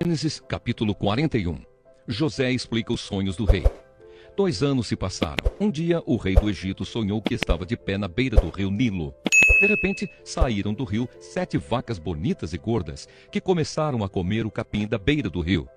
Gênesis capítulo 41. José explica os sonhos do rei. 2 anos se passaram. Um dia o rei do Egito sonhou que estava de pé na beira do rio Nilo. De repente saíram do rio 7 vacas bonitas e gordas, que começaram a comer o capim da beira do rio.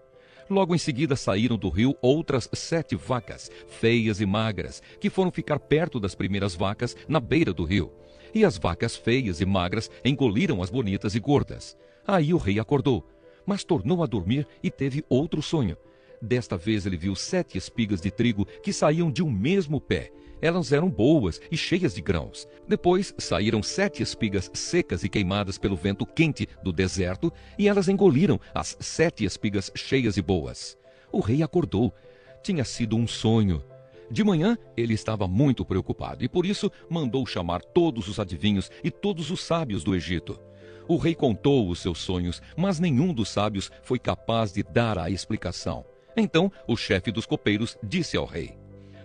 Logo em seguida saíram do rio outras 7 vacas, feias e magras, que foram ficar perto das primeiras vacas na beira do rio. E as vacas feias e magras engoliram as bonitas e gordas. Aí o rei acordou, mas tornou a dormir e teve outro sonho. Desta vez ele viu 7 espigas de trigo que saíam de um mesmo pé. Elas eram boas e cheias de grãos. Depois saíram 7 espigas secas e queimadas pelo vento quente do deserto, e elas engoliram as 7 espigas cheias e boas. O rei acordou. Tinha sido um sonho. De manhã ele estava muito preocupado e por isso mandou chamar todos os adivinhos e todos os sábios do Egito. O rei contou os seus sonhos, mas nenhum dos sábios foi capaz de dar a explicação. Então o chefe dos copeiros disse ao rei: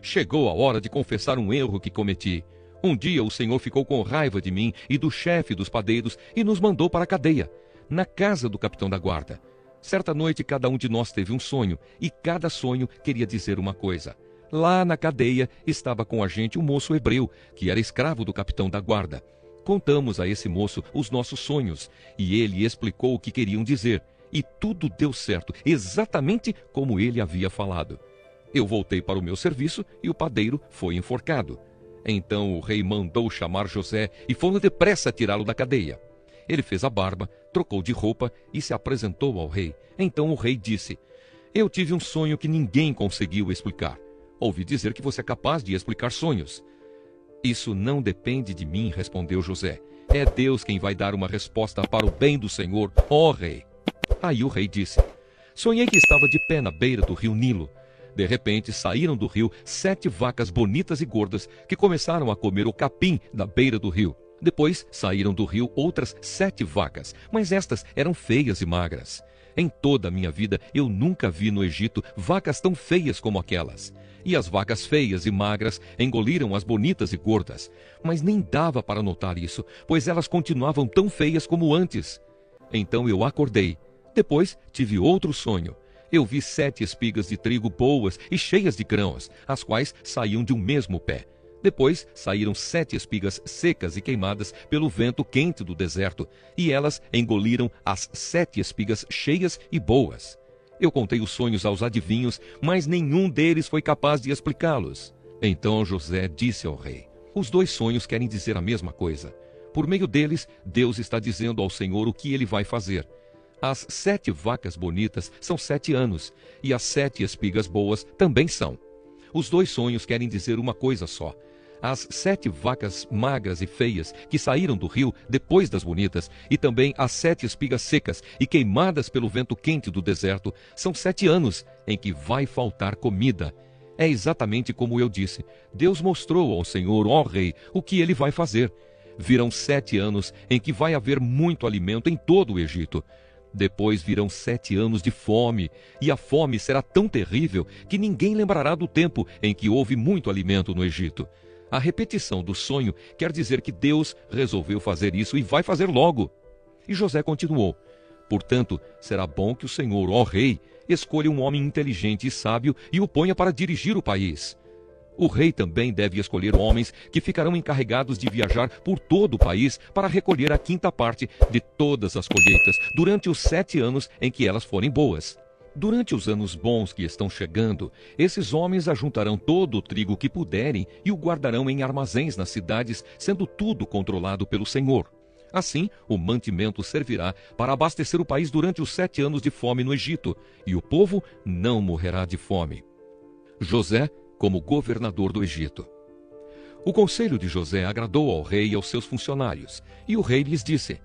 "Chegou a hora de confessar um erro que cometi. Um dia o Senhor ficou com raiva de mim e do chefe dos padeiros e nos mandou para a cadeia, na casa do capitão da guarda. Certa noite cada um de nós teve um sonho, e cada sonho queria dizer uma coisa. Lá na cadeia estava com a gente um moço hebreu, que era escravo do capitão da guarda. Contamos a esse moço os nossos sonhos, e ele explicou o que queriam dizer, e tudo deu certo, exatamente como ele havia falado. Eu voltei para o meu serviço e o padeiro foi enforcado. Então o rei mandou chamar José e foram depressa tirá-lo da cadeia. Ele fez a barba, trocou de roupa e se apresentou ao rei. Então o rei disse: "Eu tive um sonho que ninguém conseguiu explicar. Ouvi dizer que você é capaz de explicar sonhos." "Isso não depende de mim", respondeu José. "É Deus quem vai dar uma resposta para o bem do Senhor, ó rei." Aí o rei disse: "Sonhei que estava de pé na beira do rio Nilo. De repente saíram do rio 7 vacas bonitas e gordas que começaram a comer o capim da beira do rio. Depois saíram do rio outras 7 vacas, mas estas eram feias e magras. Em toda a minha vida eu nunca vi no Egito vacas tão feias como aquelas. E as vacas feias e magras engoliram as bonitas e gordas. Mas nem dava para notar isso, pois elas continuavam tão feias como antes. Então eu acordei. Depois tive outro sonho. Eu vi 7 espigas de trigo boas e cheias de grãos, as quais saíam de um mesmo pé. Depois saíram 7 espigas secas e queimadas pelo vento quente do deserto, e elas engoliram as 7 espigas cheias e boas. Eu contei os sonhos aos adivinhos, mas nenhum deles foi capaz de explicá-los." Então José disse ao rei: "Os 2 sonhos querem dizer a mesma coisa. Por meio deles, Deus está dizendo ao Senhor o que ele vai fazer. As 7 vacas bonitas são 7 anos, e as 7 espigas boas também são. Os 2 sonhos querem dizer uma coisa só. As 7 vacas magras e feias que saíram do rio depois das bonitas, e também as 7 espigas secas e queimadas pelo vento quente do deserto, são 7 anos em que vai faltar comida. É exatamente como eu disse. Deus mostrou ao Senhor, ó rei, o que ele vai fazer. Virão 7 anos em que vai haver muito alimento em todo o Egito. Depois virão 7 anos de fome, e a fome será tão terrível que ninguém lembrará do tempo em que houve muito alimento no Egito. A repetição do sonho quer dizer que Deus resolveu fazer isso e vai fazer logo." E José continuou: "Portanto, será bom que o Senhor, ó rei, escolha um homem inteligente e sábio e o ponha para dirigir o país. O rei também deve escolher homens que ficarão encarregados de viajar por todo o país para recolher a 5ª parte de todas as colheitas durante os 7 anos em que elas forem boas. Durante os anos bons que estão chegando, esses homens ajuntarão todo o trigo que puderem e o guardarão em armazéns nas cidades, sendo tudo controlado pelo Senhor. Assim, o mantimento servirá para abastecer o país durante os 7 anos de fome no Egito, e o povo não morrerá de fome." José como governador do Egito. O conselho de José agradou ao rei e aos seus funcionários, e o rei lhes disse: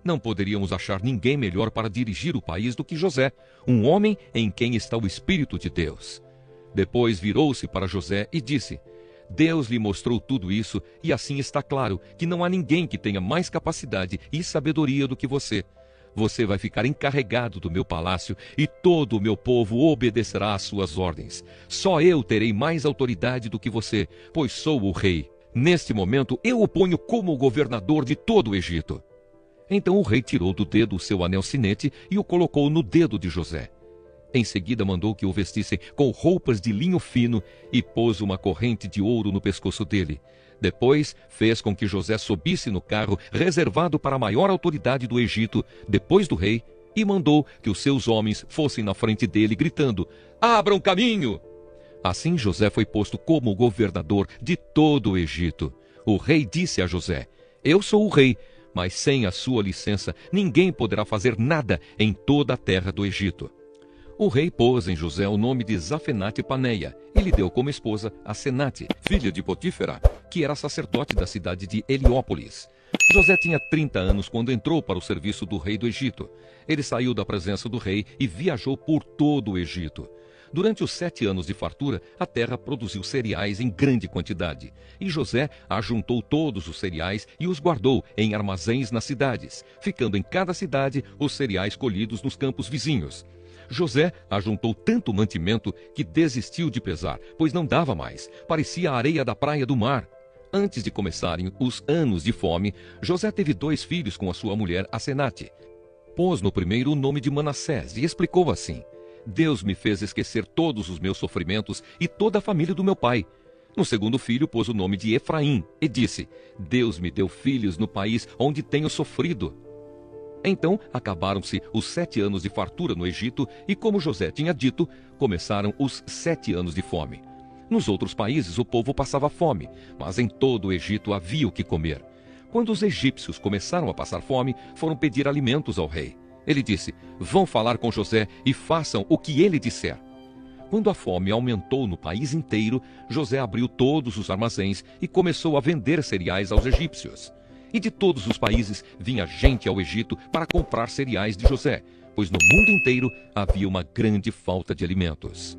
"Não poderíamos achar ninguém melhor para dirigir o país do que José, um homem em quem está o Espírito de Deus." Depois virou-se para José e disse: "Deus lhe mostrou tudo isso, e assim está claro que não há ninguém que tenha mais capacidade e sabedoria do que você. Você vai ficar encarregado do meu palácio e todo o meu povo obedecerá às suas ordens. Só eu terei mais autoridade do que você, pois sou o rei. Neste momento eu o ponho como governador de todo o Egito." Então o rei tirou do dedo o seu anel sinete e o colocou no dedo de José. Em seguida mandou que o vestissem com roupas de linho fino e pôs uma corrente de ouro no pescoço dele. Depois fez com que José subisse no carro reservado para a maior autoridade do Egito, depois do rei, e mandou que os seus homens fossem na frente dele, gritando: "Abram caminho!" Assim José foi posto como governador de todo o Egito. O rei disse a José: "Eu sou o rei, mas sem a sua licença ninguém poderá fazer nada em toda a terra do Egito." O rei pôs em José o nome de Zafenate-Paneia e lhe deu como esposa a Senate, filha de Potífera, que era sacerdote da cidade de Heliópolis. José tinha 30 anos quando entrou para o serviço do rei do Egito. Ele saiu da presença do rei e viajou por todo o Egito. Durante os 7 anos de fartura, a terra produziu cereais em grande quantidade. E José ajuntou todos os cereais e os guardou em armazéns nas cidades, ficando em cada cidade os cereais colhidos nos campos vizinhos. José ajuntou tanto mantimento que desistiu de pesar, pois não dava mais. Parecia a areia da praia do mar. Antes de começarem os anos de fome, José teve 2 filhos com a sua mulher Asenate. Pôs no primeiro o nome de Manassés e explicou assim: "Deus me fez esquecer todos os meus sofrimentos e toda a família do meu pai." No segundo filho pôs o nome de Efraim e disse: "Deus me deu filhos no país onde tenho sofrido." Então acabaram-se os 7 anos de fartura no Egito e, como José tinha dito, começaram os 7 anos de fome. Nos outros países o povo passava fome, mas em todo o Egito havia o que comer. Quando os egípcios começaram a passar fome, foram pedir alimentos ao rei. Ele disse: "Vão falar com José e façam o que ele disser." Quando a fome aumentou no país inteiro, José abriu todos os armazéns e começou a vender cereais aos egípcios. E de todos os países vinha gente ao Egito para comprar cereais de José, pois no mundo inteiro havia uma grande falta de alimentos.